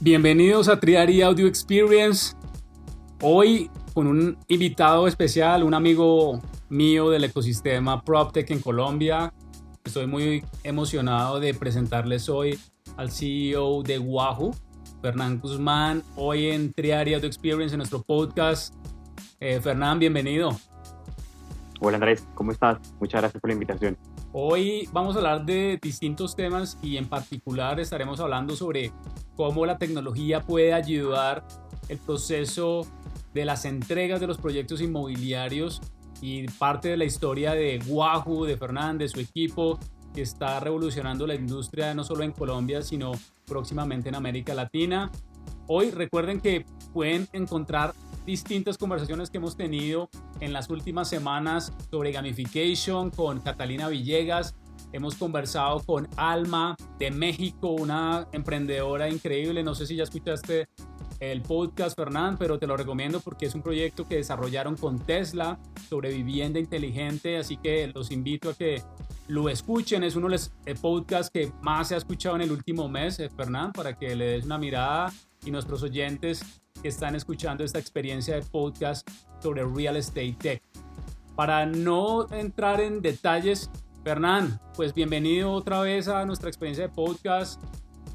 Bienvenidos a Triari Audio Experience. Hoy con un invitado especial, un amigo mío del ecosistema PropTech en Colombia. Estoy muy emocionado de presentarles hoy al CEO de Wahoo, Fernán Guzmán, hoy en Triari Audio Experience en nuestro podcast. Fernán, bienvenido. Hola Andrés, ¿cómo estás? Muchas gracias por la invitación. Hoy vamos a hablar de distintos temas y en particular estaremos hablando sobre cómo la tecnología puede ayudar el proceso de las entregas de los proyectos inmobiliarios y parte de la historia de Wahoo, de Fernández, su equipo, que está revolucionando la industria no solo en Colombia, sino próximamente en América Latina. Hoy recuerden que pueden encontrar distintas conversaciones que hemos tenido en las últimas semanas sobre gamification con Catalina Villegas. Hemos conversado con Alma de México, una emprendedora increíble. No sé si ya escuchaste el podcast, Fernán, pero te lo recomiendo porque es un proyecto que desarrollaron con Tesla sobre vivienda inteligente, así que los invito a que lo escuchen. Es uno de los podcasts que más se ha escuchado en el último mes, Fernán, para que le des una mirada, y nuestros oyentes que están escuchando esta experiencia de podcast sobre Real Estate Tech. Para no entrar en detalles, Fernán, pues bienvenido otra vez a nuestra experiencia de podcast.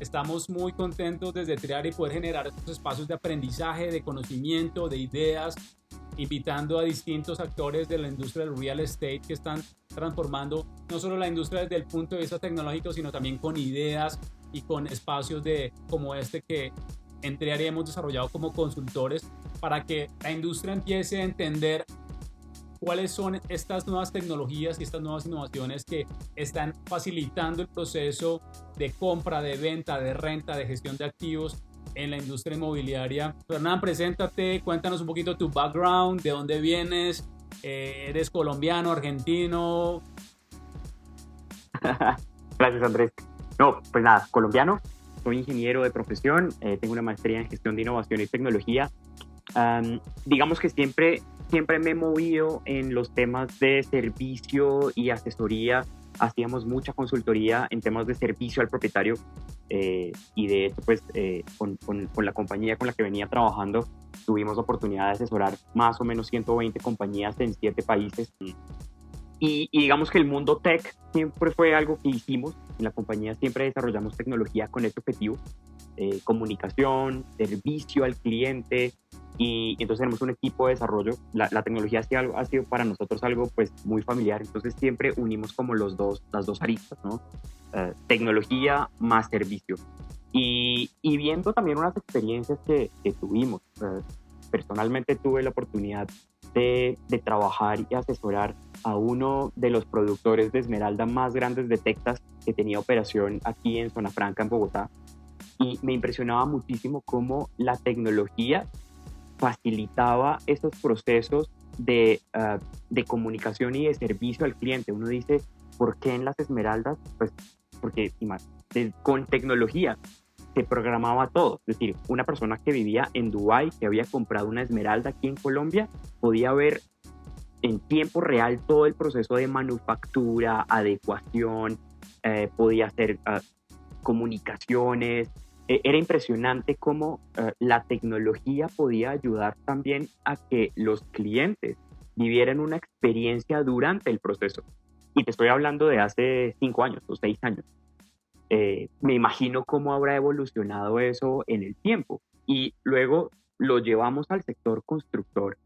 Estamos muy contentos desde Triari poder generar estos espacios de aprendizaje, de conocimiento, de ideas, invitando a distintos actores de la industria del real estate que están transformando no solo la industria desde el punto de vista tecnológico, sino también con ideas y con espacios como este que en Triari hemos desarrollado como consultores para que la industria empiece a entender cuáles son estas nuevas tecnologías y estas nuevas innovaciones que están facilitando el proceso de compra, de venta, de renta, de gestión de activos en la industria inmobiliaria. Fernán, preséntate, cuéntanos un poquito tu background, de dónde vienes, eres colombiano, argentino. Gracias Andrés. No, pues nada, colombiano, soy ingeniero de profesión, tengo una maestría en gestión de innovación y tecnología. Digamos que siempre me he movido en los temas de servicio y asesoría. Hacíamos mucha consultoría en temas de servicio al propietario, y de hecho pues con la compañía con la que venía trabajando tuvimos la oportunidad de asesorar más o menos 120 compañías en 7 países. Y digamos que el mundo tech siempre fue algo que hicimos. En la compañía siempre desarrollamos tecnología con este objetivo, comunicación, servicio al cliente, y entonces tenemos un equipo de desarrollo. La tecnología ha sido para nosotros algo pues muy familiar, entonces siempre unimos como las dos aristas, ¿no? Tecnología más servicio. Y viendo también unas experiencias que tuvimos, personalmente tuve la oportunidad de trabajar y asesorar a uno de los productores de esmeralda más grandes de Texas, que tenía operación aquí en Zona Franca, en Bogotá, y me impresionaba muchísimo cómo la tecnología facilitaba esos procesos de comunicación y de servicio al cliente. Uno dice, ¿por qué en las esmeraldas? Pues porque con tecnología se programaba todo. Es decir, una persona que vivía en Dubái, que había comprado una esmeralda aquí en Colombia, podía ver en tiempo real todo el proceso de manufactura, adecuación, podía hacer comunicaciones. Era impresionante cómo la tecnología podía ayudar también a que los clientes vivieran una experiencia durante el proceso. Y te estoy hablando de hace 5 años o 6 años. Me imagino cómo habrá evolucionado eso en el tiempo. Y luego lo llevamos al sector constructor,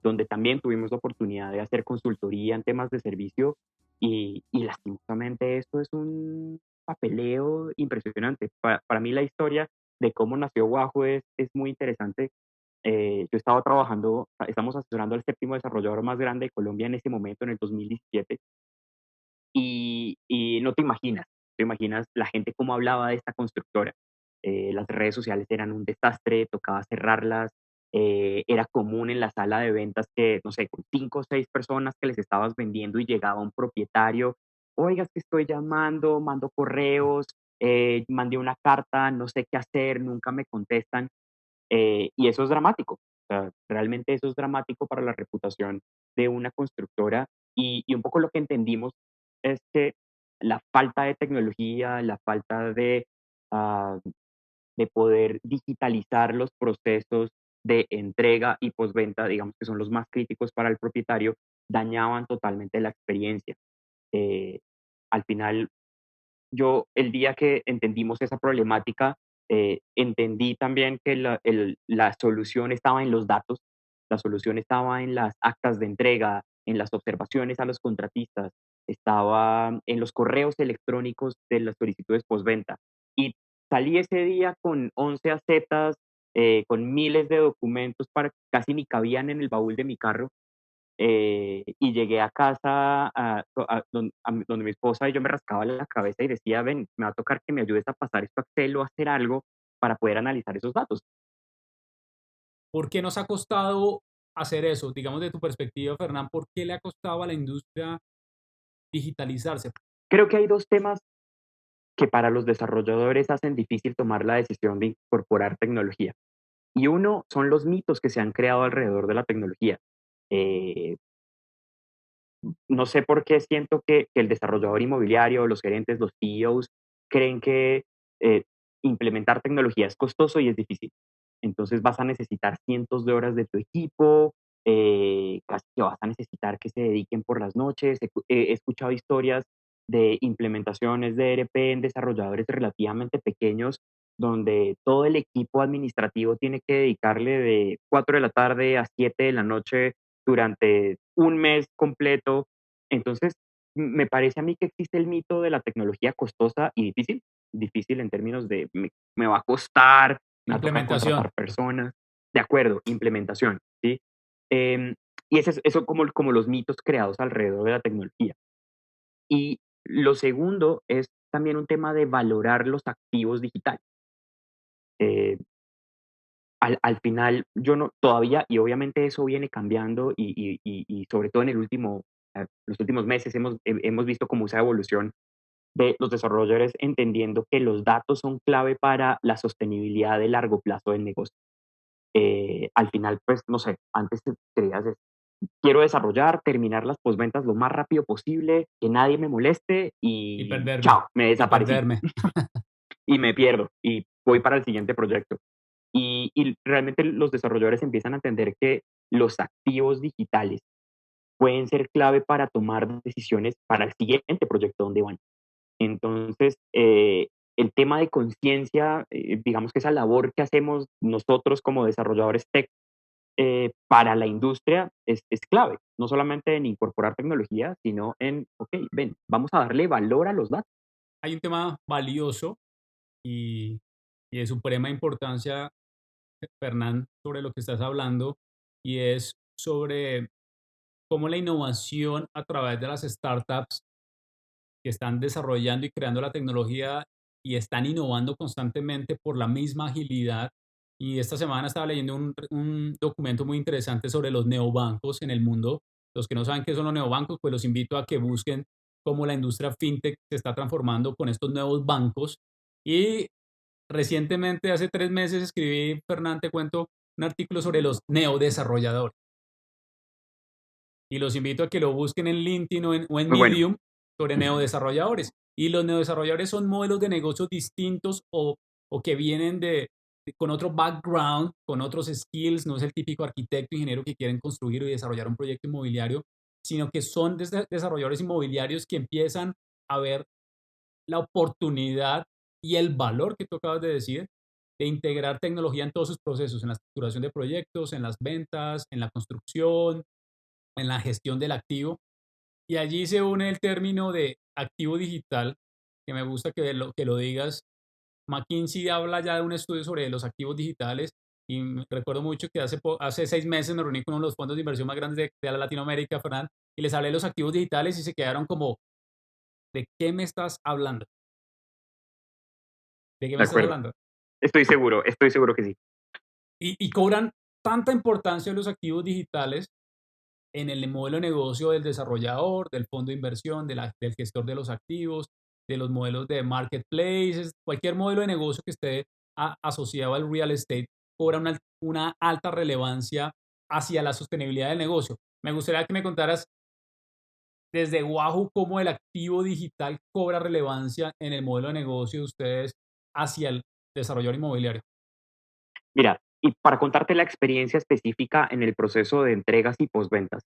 donde también tuvimos la oportunidad de hacer consultoría en temas de servicio, y lastimosamente esto es un papeleo impresionante. Para mí la historia de cómo nació Wahoo es muy interesante. Yo estamos asesorando al séptimo desarrollador más grande de Colombia en ese momento, en el 2017, y no te imaginas la gente cómo hablaba de esta constructora. Las redes sociales eran un desastre, tocaba cerrarlas. Era común en la sala de ventas que, no sé, con 5 o 6 personas que les estabas vendiendo y llegaba un propietario, oiga, es que estoy llamando, mando correos, mandé una carta, no sé qué hacer, nunca me contestan. Y eso es dramático. O sea, realmente eso es dramático para la reputación de una constructora. Y un poco lo que entendimos es que la falta de tecnología, la falta ah, de poder digitalizar los procesos de entrega y postventa, digamos que son los más críticos para el propietario, dañaban totalmente la experiencia. Eh, Al final, yo el día que entendimos esa problemática, entendí también que la solución estaba en los datos, la solución estaba en las actas de entrega, en las observaciones a los contratistas, estaba en los correos electrónicos de las solicitudes postventa. Y salí ese día con 11 acetas, con miles de documentos para casi ni cabían en el baúl de mi carro, y llegué a casa donde mi esposa y yo me rascaba la cabeza y decía, ven, me va a tocar que me ayudes a pasar esto a Excel o a hacer algo para poder analizar esos datos. ¿Por qué nos ha costado hacer eso? Digamos, de tu perspectiva, Fernán, ¿por qué le ha costado a la industria digitalizarse? Creo que hay dos temas que para los desarrolladores hacen difícil tomar la decisión de incorporar tecnología. Y uno son los mitos que se han creado alrededor de la tecnología. Eh, no sé por qué siento que el desarrollador inmobiliario, los gerentes, los CEOs, creen que eh, implementar tecnología es costoso y es difícil. Entonces vas a necesitar cientos de horas de tu equipo, casi que vas a necesitar que se dediquen por las noches. He escuchado historias de implementaciones de ERP en desarrolladores relativamente pequeños, donde todo el equipo administrativo tiene que dedicarle de 4 de la tarde a 7 de la noche durante un mes completo. Entonces, me parece a mí que existe el mito de la tecnología costosa y difícil, difícil en términos de me va a costar, me va a tocar Implementación. contratar personas. De acuerdo, implementación, ¿sí? Em, y eso como los mitos creados alrededor de la tecnología. Y lo segundo es también un tema de valorar los activos digitales. Eh, al final, yo no, todavía, y obviamente eso viene cambiando y sobre todo en los últimos meses hemos visto como esa evolución de los desarrolladores entendiendo que los datos son clave para la sostenibilidad de largo plazo del negocio. Al final, pues, no sé, antes te creías, quiero desarrollar, terminar las posventas lo más rápido posible, que nadie me moleste Y y perderme. chao, me Y desaparecí perderme. y me pierdo y voy para el siguiente proyecto. Y realmente los desarrolladores empiezan a entender que los activos digitales pueden ser clave para tomar decisiones para el siguiente proyecto donde van. Entonces, el tema de conciencia, digamos que esa labor que hacemos nosotros como desarrolladores tech para la industria es clave, no solamente en incorporar tecnología, sino en, ok, ven, vamos a darle valor a los datos. Hay un tema valioso y, y de suprema importancia, Fernán, sobre lo que estás hablando, y es sobre cómo la innovación a través de las startups que están desarrollando y creando la tecnología y están innovando constantemente por la misma agilidad. Y esta semana estaba leyendo un documento muy interesante sobre los neobancos en el mundo. Los que no saben qué son los neobancos, pues los invito a que busquen cómo la industria fintech se está transformando con estos nuevos bancos. Y recientemente, hace 3 meses, escribí, Fernán, te cuento, un artículo sobre los neodesarrolladores. Y los invito a que lo busquen en LinkedIn o en Muy bueno, Medium sobre neodesarrolladores. Y los neodesarrolladores son modelos de negocios distintos o que vienen con otro background, con otros skills. No es el típico arquitecto, ingeniero que quieren construir y desarrollar un proyecto inmobiliario, sino que son desarrolladores inmobiliarios que empiezan a ver la oportunidad y el valor que tú acabas de decir de integrar tecnología en todos sus procesos, en la estructuración de proyectos, en las ventas, en la construcción, en la gestión del activo. Y allí se une el término de activo digital, que me gusta que lo digas. McKinsey habla ya de un estudio sobre los activos digitales y recuerdo mucho que hace 6 meses me reuní con uno de los fondos de inversión más grandes de Latinoamérica, Fernán, y les hablé de los activos digitales y se quedaron como, ¿de qué me estás hablando? ¿De qué me de estás acuerdo. hablando? Estoy seguro que sí. Y cobran tanta importancia los activos digitales en el modelo de negocio del desarrollador, del fondo de inversión, del gestor de los activos, de los modelos de marketplaces, cualquier modelo de negocio que esté asociado al real estate, cobra una alta relevancia hacia la sostenibilidad del negocio. Me gustaría que me contaras desde Wahoo cómo el activo digital cobra relevancia en el modelo de negocio de ustedes hacia desarrollador inmobiliario? Mira, y para contarte la experiencia específica en el proceso de entregas y postventas,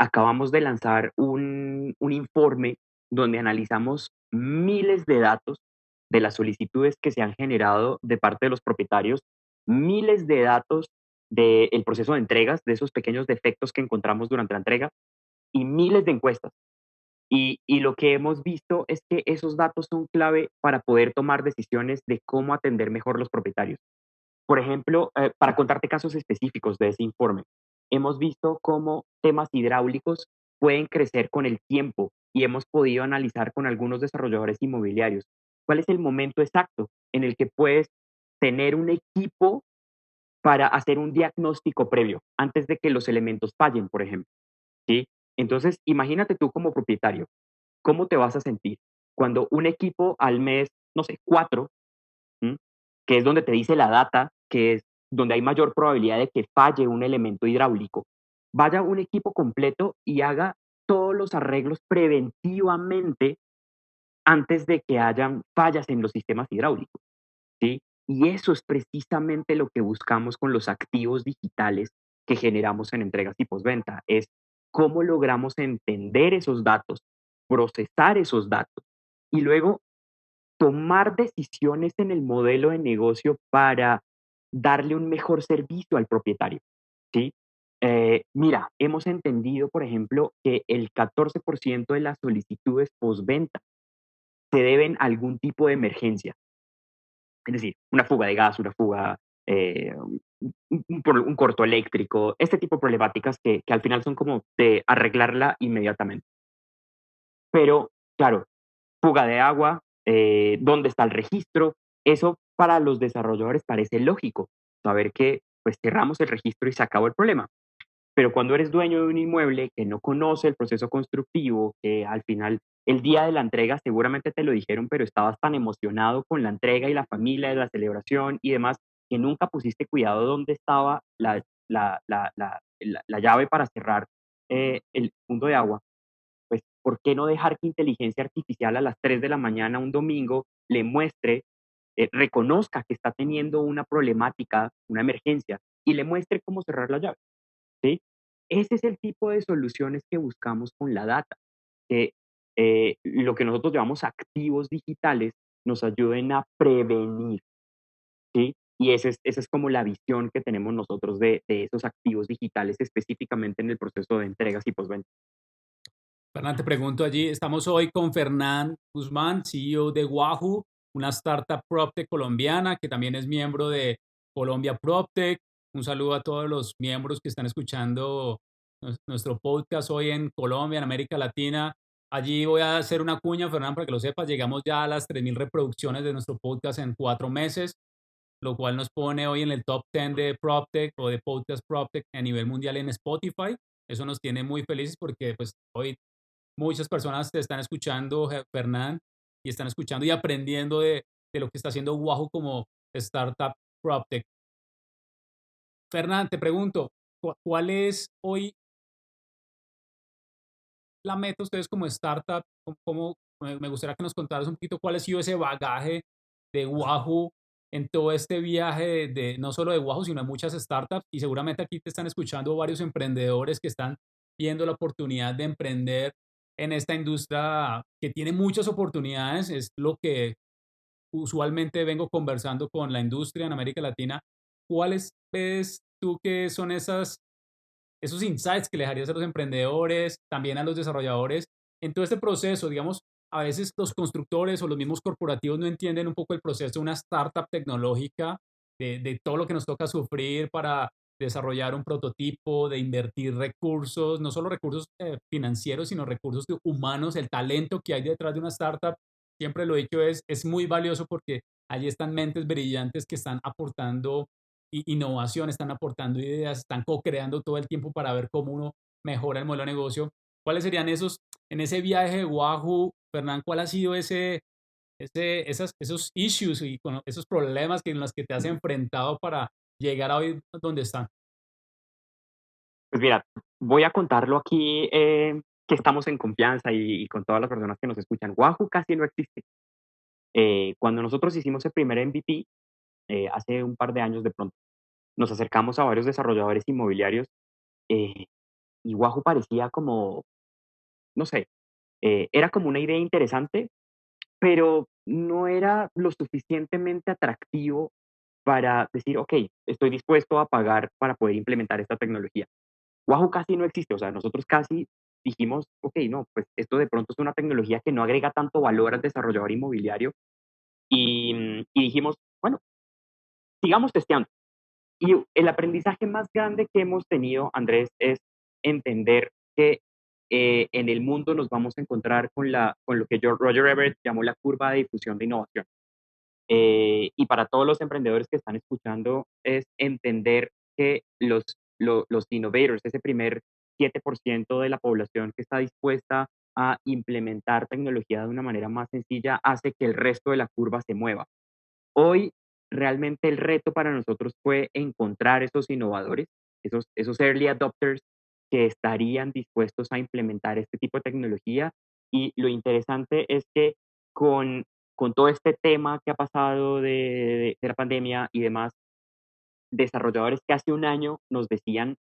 acabamos de lanzar un informe donde analizamos miles de datos de las solicitudes que se han generado de parte de los propietarios, miles de datos del proceso de entregas, de esos pequeños defectos que encontramos durante la entrega y miles de encuestas. Y lo que hemos visto es que esos datos son clave para poder tomar decisiones de cómo atender mejor los propietarios. Por ejemplo, para contarte casos específicos de ese informe, hemos visto cómo temas hidráulicos pueden crecer con el tiempo y hemos podido analizar con algunos desarrolladores inmobiliarios cuál es el momento exacto en el que puedes tener un equipo para hacer un diagnóstico previo antes de que los elementos fallen, por ejemplo, ¿sí? Entonces, imagínate tú como propietario, ¿cómo te vas a sentir cuando un equipo al mes, no sé, 4, ¿m? Que es donde te dice la data, que es donde hay mayor probabilidad de que falle un elemento hidráulico, vaya un equipo completo y haga todos los arreglos preventivamente antes de que hayan fallas en los sistemas hidráulicos, ¿sí? Y eso es precisamente lo que buscamos con los activos digitales que generamos en entregas y postventa, es cómo logramos entender esos datos, procesar esos datos y luego tomar decisiones en el modelo de negocio para darle un mejor servicio al propietario, ¿sí? Mira, hemos entendido, por ejemplo, que el 14% de las solicitudes postventa se deben a algún tipo de emergencia, es decir, una fuga de gas, una fuga, un corto eléctrico, este tipo de problemáticas que al final son como de arreglarla inmediatamente. Pero, claro, fuga de agua, dónde está el registro. Eso para los desarrolladores parece lógico, saber que pues cerramos el registro y se acabó el problema. Pero cuando eres dueño de un inmueble que no conoce el proceso constructivo, que al final el día de la entrega seguramente te lo dijeron, pero estabas tan emocionado con la entrega y la familia, la celebración y demás, que nunca pusiste cuidado dónde estaba la llave para cerrar el punto de agua, pues, ¿por qué no dejar que inteligencia artificial a las 3 de la mañana un domingo le muestre, reconozca que está teniendo una problemática, una emergencia, y le muestre cómo cerrar la llave, ¿sí? Ese es el tipo de soluciones que buscamos con la data, que lo que nosotros llamamos activos digitales nos ayuden a prevenir, ¿sí? Y esa es como la visión que tenemos nosotros de esos activos digitales específicamente en el proceso de entregas y postventa. Fernán, te pregunto allí, estamos hoy con Fernán Guzmán, CEO de Wahoo, una startup PropTech colombiana que también es miembro de Colombia PropTech. Un saludo a todos los miembros que están escuchando nuestro podcast hoy en Colombia, en América Latina. Allí voy a hacer una cuña, Fernán, para que lo sepas. Llegamos ya a las 3.000 reproducciones de nuestro podcast en 4 meses, lo cual nos pone hoy en el top 10 de PropTech o de podcast PropTech a nivel mundial en Spotify. Eso nos tiene muy felices porque pues hoy muchas personas te están escuchando, Fernán, y están escuchando y aprendiendo de lo que está haciendo Wahoo como startup PropTech. Fernán, te pregunto, ¿cuál es hoy la meta ustedes como startup? Me gustaría que nos contaras un poquito cuál ha sido ese bagaje de Wahoo en todo este viaje no solo de Wahoo, sino de muchas startups. Y seguramente aquí te están escuchando varios emprendedores que están viendo la oportunidad de emprender en esta industria que tiene muchas oportunidades. Es lo que usualmente vengo conversando con la industria en América Latina. ¿Cuáles ves tú que son esos insights que le darías a los emprendedores, también a los desarrolladores en todo este proceso? Digamos, a veces los constructores o los mismos corporativos no entienden un poco el proceso de una startup tecnológica, de todo lo que nos toca sufrir para desarrollar un prototipo, de invertir recursos, no solo recursos financieros, sino recursos humanos, el talento que hay detrás de una startup. Siempre lo he dicho, es muy valioso porque allí están mentes brillantes que están aportando innovación, están aportando ideas, están co-creando todo el tiempo para ver cómo uno mejora el modelo de negocio. ¿Cuáles serían en ese viaje de Wahoo, Fernán, cuál ha sido esos issues y esos problemas en los que te has enfrentado para llegar a hoy donde están? Pues mira, voy a contarlo aquí, que estamos en confianza y con todas las personas que nos escuchan. Wahoo casi no existe. Cuando nosotros hicimos el primer MVP, hace un par de años de pronto, nos acercamos a varios desarrolladores inmobiliarios eh, y Wahoo parecía como, no sé, era como una idea interesante, pero no era lo suficientemente atractivo para decir, ok, estoy dispuesto a pagar para poder implementar esta tecnología. Wahoo casi no existe, o sea, nosotros casi dijimos, ok, no, pues esto de pronto es una tecnología que no agrega tanto valor al desarrollador inmobiliario y dijimos, bueno, sigamos testeando. Y el aprendizaje más grande que hemos tenido, Andrés, es entender que en el mundo nos vamos a encontrar con lo que Roger Everett llamó la curva de difusión de innovación. Y para todos los emprendedores que están escuchando, es entender que los innovators, ese primer 7% de la población que está dispuesta a implementar tecnología de una manera más sencilla, hace que el resto de la curva se mueva. Hoy, realmente el reto para nosotros fue encontrar esos innovadores, esos early adopters que estarían dispuestos a implementar este tipo de tecnología. Y lo interesante es que con, con todo este tema que ha pasado de la pandemia y demás, desarrolladores que hace un año nos decían,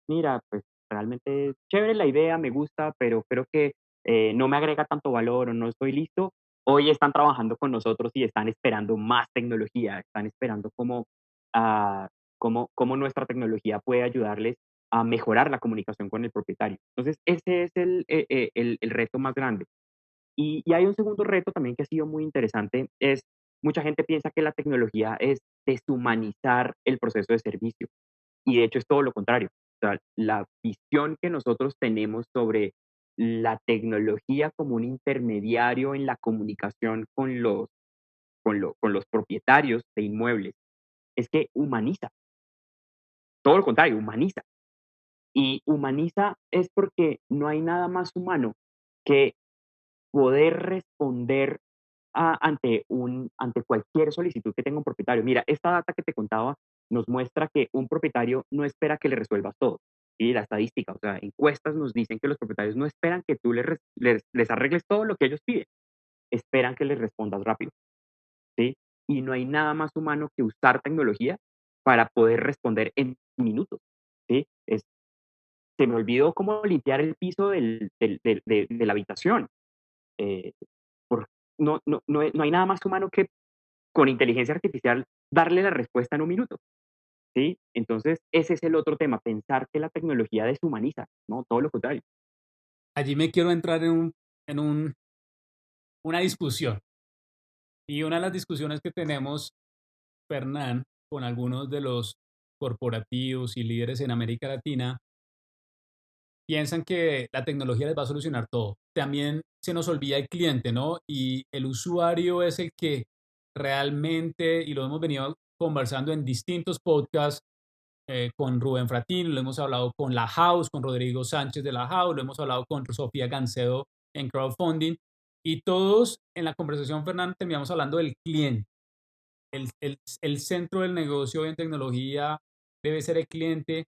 mira, pues realmente es chévere la idea, me gusta, pero creo que no me agrega tanto valor o no estoy listo. Hoy están trabajando con nosotros y están esperando más tecnología, están esperando ah, cómo nuestra tecnología puede ayudarles a mejorar la comunicación con el propietario. Entonces, ese es el reto más grande. Y hay un segundo reto también que ha sido muy interesante, es mucha gente piensa que la tecnología es deshumanizar el proceso de servicio. Y de hecho es todo lo contrario. O sea, la visión que nosotros tenemos sobre la tecnología como un intermediario en la comunicación con los propietarios de inmuebles es que humaniza. Todo lo contrario, humaniza. Y humaniza es porque no hay nada más humano que poder responder ante cualquier solicitud que tenga un propietario. Mira, esta data que te contaba nos muestra que un propietario no espera que le resuelvas todo. Y la estadística, o sea, encuestas nos dicen que los propietarios no esperan que tú les arregles todo lo que ellos piden, esperan que les respondas rápido, ¿sí? Y no hay nada más humano que usar tecnología para poder responder en minutos, ¿sí? Se me olvidó cómo limpiar el piso de la habitación. Eh, por no hay nada más humano que con inteligencia artificial darle la respuesta en un minuto, ¿sí? Entonces, ese es el otro tema, pensar que la tecnología deshumaniza, ¿no? Todo lo contrario. Allí me quiero entrar en una discusión. Y una de las discusiones que tenemos, Fernán, con algunos de los corporativos y líderes en América Latina, piensan que la tecnología les va a solucionar todo. También se nos olvida el cliente, ¿no? Y el usuario es el que realmente, y lo hemos venido conversando en distintos podcasts, con Rubén Fratini, lo hemos hablado con La House, con Rodrigo Sánchez de La House, lo hemos hablado con Sofía Gancedo en crowdfunding, y todos en la conversación, Fernán, terminamos hablando del cliente. El centro del negocio en tecnología debe ser el cliente,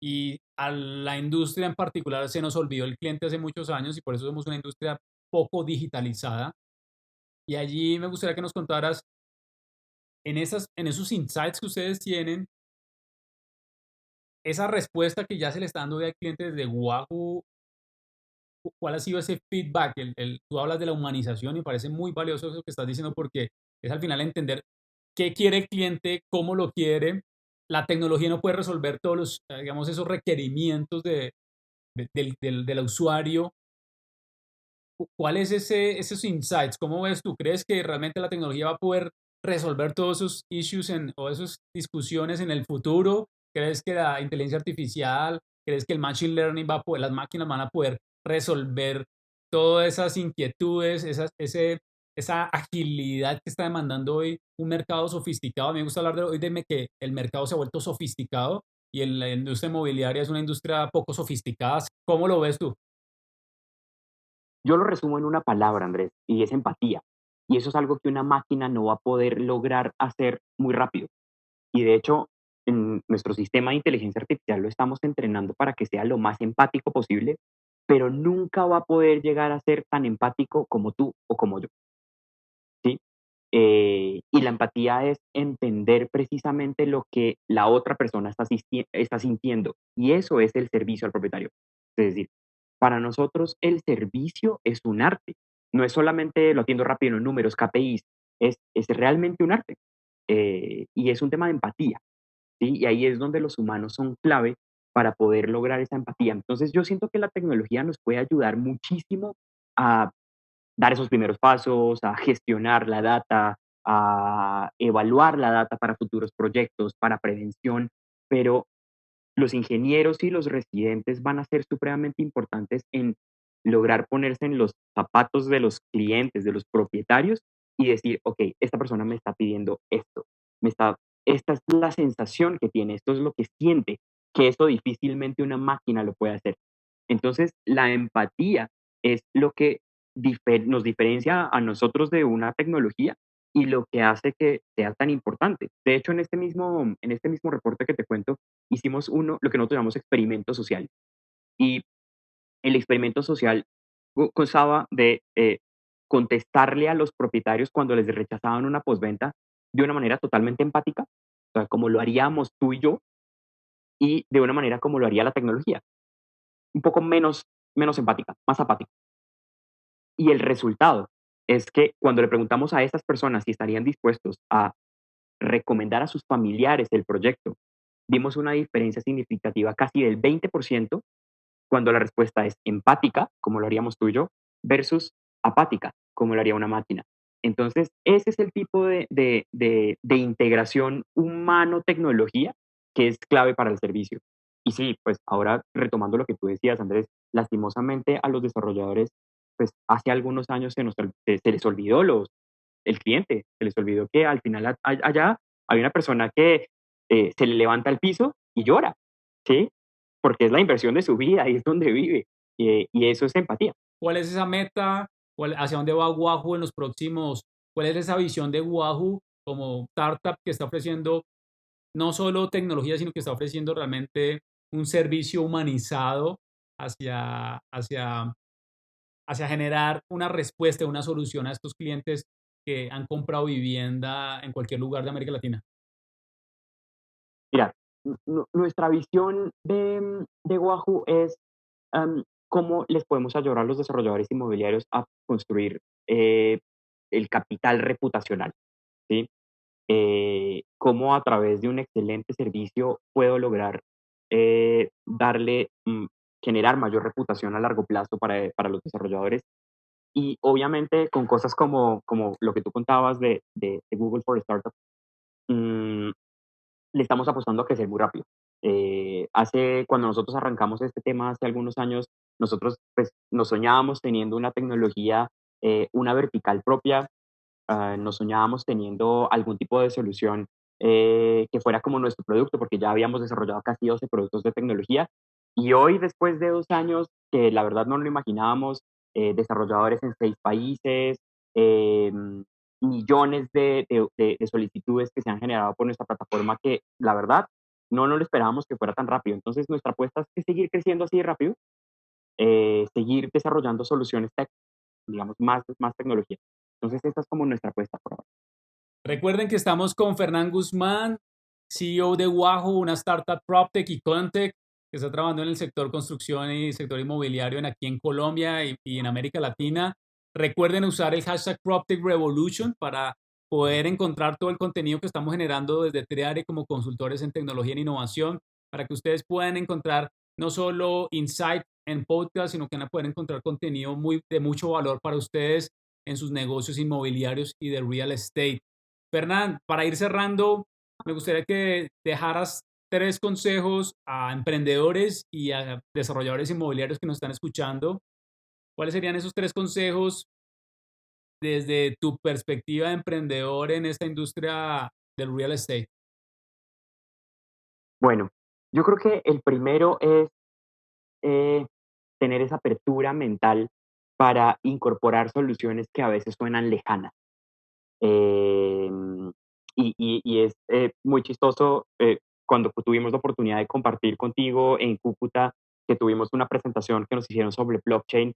y a la industria en particular se nos olvidó el cliente hace muchos años y por eso somos una industria poco digitalizada. Y allí me gustaría que nos contaras en esos insights que ustedes tienen, esa respuesta que ya se le está dando al cliente desde Wahoo. ¿Cuál ha sido ese feedback? Tú hablas de la humanización y parece muy valioso eso que estás diciendo, porque es al final entender qué quiere el cliente, cómo lo quiere. La tecnología no puede resolver todos los, digamos, esos requerimientos del usuario. ¿Cuál es esos insights? ¿Cómo ves tú? ¿Crees que realmente la tecnología va a poder resolver todos esos issues o esas discusiones en el futuro? ¿Crees que la inteligencia artificial, crees que el machine learning las máquinas van a poder resolver todas esas inquietudes, esa agilidad que está demandando hoy un mercado sofisticado? A mí me gusta hablar hoy de que el mercado se ha vuelto sofisticado y la industria inmobiliaria es una industria poco sofisticada. ¿Cómo lo ves tú? Yo lo resumo en una palabra, Andrés, y es empatía. Y eso es algo que una máquina no va a poder lograr hacer muy rápido. Y de hecho, en nuestro sistema de inteligencia artificial lo estamos entrenando para que sea lo más empático posible, pero nunca va a poder llegar a ser tan empático como tú o como yo, ¿sí? Y la empatía es entender precisamente lo que la otra persona está sintiendo. Y eso es el servicio al propietario. Es decir, para nosotros el servicio es un arte. No es solamente lo atiendo rápido en números, KPIs, es realmente un arte. Y es un tema de empatía. ¿Sí? Y ahí es donde los humanos son clave para poder lograr esa empatía. Entonces yo siento que la tecnología nos puede ayudar muchísimo a dar esos primeros pasos, a gestionar la data, a evaluar la data para futuros proyectos, para prevención, pero los ingenieros y los residentes van a ser supremamente importantes en lograr ponerse en los zapatos de los clientes, de los propietarios y decir, ok, esta persona me está pidiendo esto, esta es la sensación que tiene, esto es lo que siente, que esto difícilmente una máquina lo puede hacer. Entonces, la empatía es lo que nos diferencia a nosotros de una tecnología y lo que hace que sea tan importante. De hecho, en este mismo reporte que te cuento, hicimos lo que nosotros llamamos experimento social. Y el experimento social constaba de contestarle a los propietarios cuando les rechazaban una postventa de una manera totalmente empática, o sea, como lo haríamos tú y yo, y de una manera como lo haría la tecnología, un poco menos empática, más apática. Y el resultado es que cuando le preguntamos a estas personas si estarían dispuestos a recomendar a sus familiares el proyecto, vimos una diferencia significativa casi del 20% cuando la respuesta es empática, como lo haríamos tú y yo, versus apática, como lo haría una máquina. Entonces, ese es el tipo de integración humano-tecnología que es clave para el servicio. Y sí, pues ahora retomando lo que tú decías, Andrés, lastimosamente a los desarrolladores, pues hace algunos años se les olvidó el cliente, se les olvidó que al final allá hay una persona que se le levanta al piso y llora, ¿sí? Porque es la inversión de su vida, ahí es donde vive. Y eso es empatía. ¿Cuál es esa meta? ¿Hacia dónde va Wahoo en los próximos? ¿Cuál es esa visión de Wahoo como startup que está ofreciendo no solo tecnología, sino que está ofreciendo realmente un servicio humanizado hacia, hacia, hacia generar una respuesta, una solución a estos clientes que han comprado vivienda en cualquier lugar de América Latina? Mira, nuestra visión de Wahoo es cómo les podemos ayudar a los desarrolladores inmobiliarios a construir el capital reputacional, ¿sí? Cómo a través de un excelente servicio puedo lograr generar mayor reputación a largo plazo para los desarrolladores y obviamente con cosas como lo que tú contabas de Google for Startups, mm, le estamos apostando a crecer muy rápido. Cuando nosotros arrancamos este tema hace algunos años, nosotros pues, nos soñábamos teniendo una tecnología, una vertical propia, nos soñábamos teniendo algún tipo de solución que fuera como nuestro producto, porque ya habíamos desarrollado casi 12 productos de tecnología. Y hoy, después de 2 años, que la verdad no lo imaginábamos, desarrolladores en 6 países, eh, millones de solicitudes que se han generado por nuestra plataforma, que la verdad no lo esperábamos que fuera tan rápido. Entonces, nuestra apuesta es que seguir creciendo así de rápido, seguir desarrollando soluciones tech, digamos, más tecnología. Entonces, esta es como nuestra apuesta por ahora. Recuerden que estamos con Fernán Guzmán, CEO de Wahoo, una startup PropTech y Contech que está trabajando en el sector construcción y sector inmobiliario aquí en Colombia y en América Latina. Recuerden usar el hashtag PropTech Revolution para poder encontrar todo el contenido que estamos generando desde Triare como consultores en tecnología e innovación, para que ustedes puedan encontrar no solo insight en podcast, sino que van a poder encontrar contenido de mucho valor para ustedes en sus negocios inmobiliarios y de real estate. Fernán, para ir cerrando, me gustaría que dejaras 3 consejos a emprendedores y a desarrolladores inmobiliarios que nos están escuchando. ¿Cuáles serían esos 3 consejos desde tu perspectiva de emprendedor en esta industria del real estate? Bueno, yo creo que el primero es eh, tener esa apertura mental para incorporar soluciones que a veces suenan lejanas. Em, y es muy chistoso cuando tuvimos la oportunidad de compartir contigo en Cúcuta, que tuvimos una presentación que nos hicieron sobre blockchain.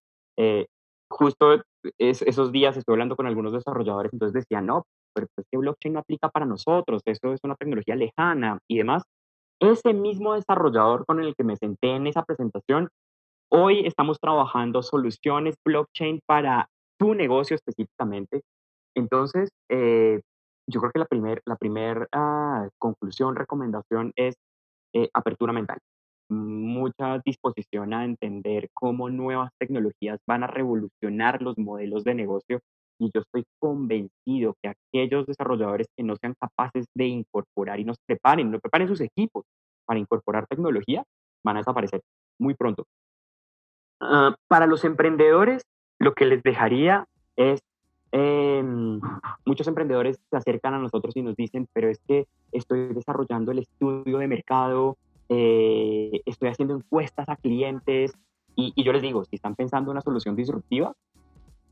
justo esos días estoy hablando con algunos desarrolladores, entonces decían, no, pero es que blockchain no aplica para nosotros, eso es una tecnología lejana y demás. Ese mismo desarrollador con el que me senté en esa presentación, hoy estamos trabajando soluciones blockchain para tu negocio específicamente. Entonces, yo creo que la primer conclusión, recomendación es apertura mental, mucha disposición a entender cómo nuevas tecnologías van a revolucionar los modelos de negocio y yo estoy convencido que aquellos desarrolladores que no sean capaces de incorporar y no preparen sus equipos para incorporar tecnología, van a desaparecer muy pronto. Para los emprendedores, lo que les dejaría es, muchos emprendedores se acercan a nosotros y nos dicen, pero es que estoy desarrollando el estudio de mercado, estoy haciendo encuestas a clientes y yo les digo, si están pensando en una solución disruptiva,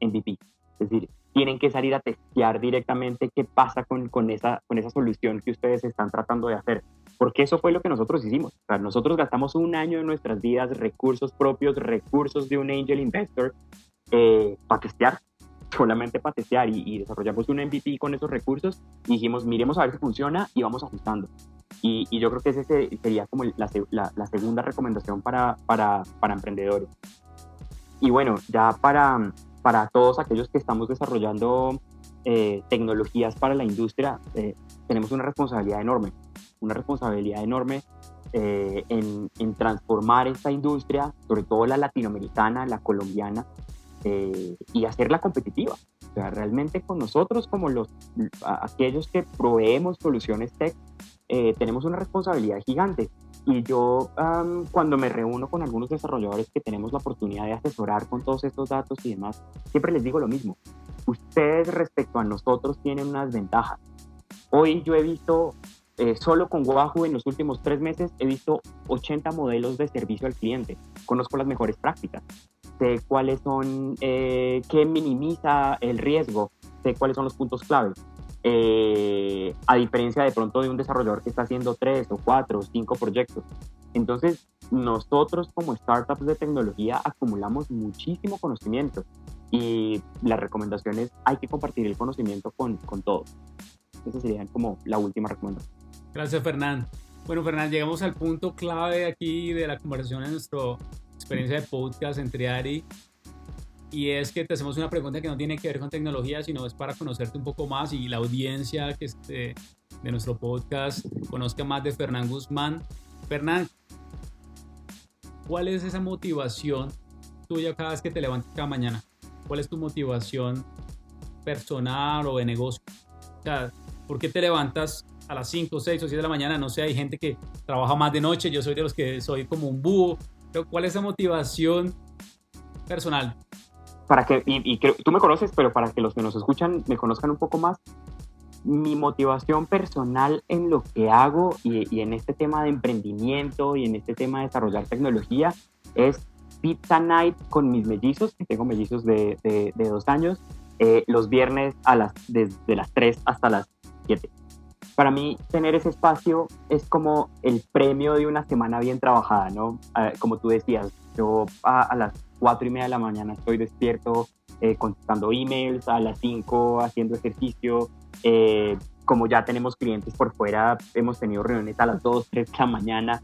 MVP. Es decir, tienen que salir a testear directamente qué pasa con esa solución que ustedes están tratando de hacer. Porque eso fue lo que nosotros hicimos. O sea, nosotros gastamos un año de nuestras vidas, recursos propios, recursos de un angel investor, para testear, solamente para testear, y desarrollamos un MVP con esos recursos y dijimos, miremos a ver si funciona y vamos ajustando. Y yo creo que ese sería como la segunda recomendación para emprendedores. Y bueno, ya para todos aquellos que estamos desarrollando tecnologías para la industria, tenemos una responsabilidad enorme en transformar esta industria, sobre todo la latinoamericana, la colombiana, y hacerla competitiva. O sea, realmente con nosotros, como aquellos que proveemos soluciones tech, tenemos una responsabilidad gigante. Y yo, cuando me reúno con algunos desarrolladores que tenemos la oportunidad de asesorar con todos estos datos y demás, siempre les digo lo mismo. Ustedes respecto a nosotros tienen unas ventajas. Hoy yo he visto, solo con Wahoo en los últimos 3 meses, he visto 80 modelos de servicio al cliente. Conozco las mejores prácticas. Sé cuáles son, qué minimiza el riesgo. Sé cuáles son los puntos clave. A diferencia de pronto de un desarrollador que está haciendo 3 o 4 o 5 proyectos. Entonces, nosotros como startups de tecnología acumulamos muchísimo conocimiento y la recomendación es hay que compartir el conocimiento con todos. Esa sería como la última recomendación. Gracias, Fernán. Bueno, Fernán, llegamos al punto clave aquí de la conversación en nuestra experiencia de podcast entre Ari. Y es que te hacemos una pregunta que no tiene que ver con tecnología, sino es para conocerte un poco más y la audiencia que de nuestro podcast conozca más de Fernán Guzmán. Fernán, ¿cuál es esa motivación tuya cada vez que te levantas cada mañana? ¿Cuál es tu motivación personal o de negocio? O sea, ¿por qué te levantas a las 5, 6 o 7 de la mañana? No sé, hay gente que trabaja más de noche, yo soy de los que soy como un búho. Pero ¿cuál es esa motivación personal? Tú me conoces, pero para que los que nos escuchan me conozcan un poco más, mi motivación personal en lo que hago y en este tema de emprendimiento y en este tema de desarrollar tecnología es pizza night con mis mellizos, que tengo mellizos de 2 años, los viernes desde las 3 hasta las 7. Para mí, tener ese espacio es como el premio de una semana bien trabajada, ¿no? Como tú decías, yo a las 4:30 de la mañana estoy despierto contestando emails, a las 5 haciendo ejercicio. Como ya tenemos clientes por fuera, hemos tenido reuniones a las 2, 3 de la mañana.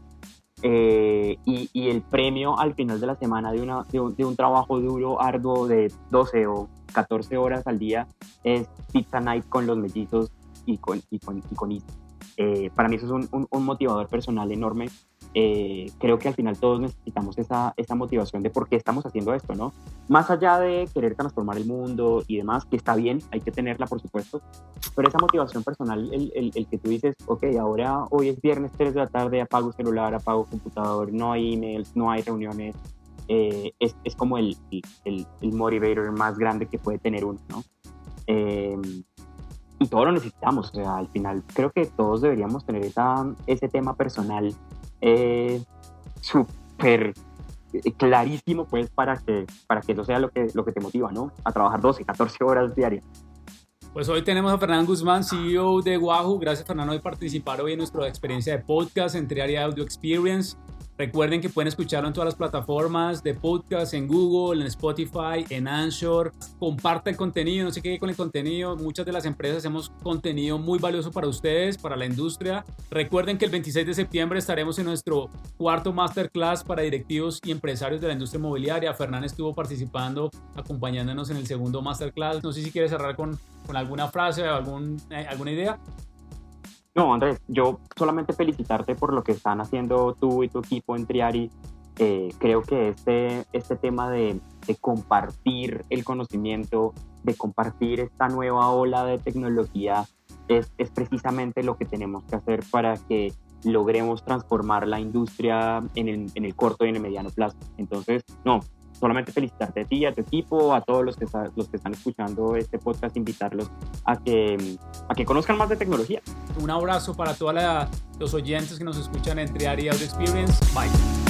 Y el premio al final de la semana de un trabajo duro, arduo de 12 o 14 horas al día es pizza night con los mellizos y con Isa. Para mí eso es un motivador personal enorme. Creo que al final todos necesitamos esa motivación de por qué estamos haciendo esto, ¿no? Más allá de querer transformar el mundo y demás, que está bien, hay que tenerla, por supuesto, pero esa motivación personal, el que tú dices, ok, hoy es viernes 3 de la tarde, apago celular, apago computador, no hay emails, no hay reuniones, es como el motivator más grande que puede tener uno, ¿no? Y todo lo necesitamos, o sea, al final creo que todos deberíamos tener ese tema personal súper clarísimo, pues, para que eso sea lo que te motiva, ¿no? A trabajar 12, 14 horas diarias. Pues hoy tenemos a Fernán Guzmán, CEO de Wahoo. Gracias, Fernando, por participar hoy en nuestra experiencia de podcast entre Área Audio Experience. Recuerden que pueden escucharlo en todas las plataformas de podcast, en Google, en Spotify, en Anchor. Comparta el contenido, no se quede con el contenido. Muchas de las empresas hacemos contenido muy valioso para ustedes, para la industria. Recuerden que el 26 de septiembre estaremos en nuestro cuarto Masterclass para directivos y empresarios de la industria inmobiliaria. Fernán estuvo participando, acompañándonos en el segundo Masterclass. No sé si quieres cerrar con alguna frase o alguna idea. No, Andrés, yo solamente felicitarte por lo que están haciendo tú y tu equipo en Triari. Creo que este tema de compartir el conocimiento, de compartir esta nueva ola de tecnología, es precisamente lo que tenemos que hacer para que logremos transformar la industria en el corto y en el mediano plazo. Entonces, no, solamente felicitarte a ti, a tu equipo, a todos los que están escuchando este podcast, invitarlos a que conozcan más de tecnología. Un abrazo para todos los oyentes que nos escuchan en Triari Audio Experience. Bye.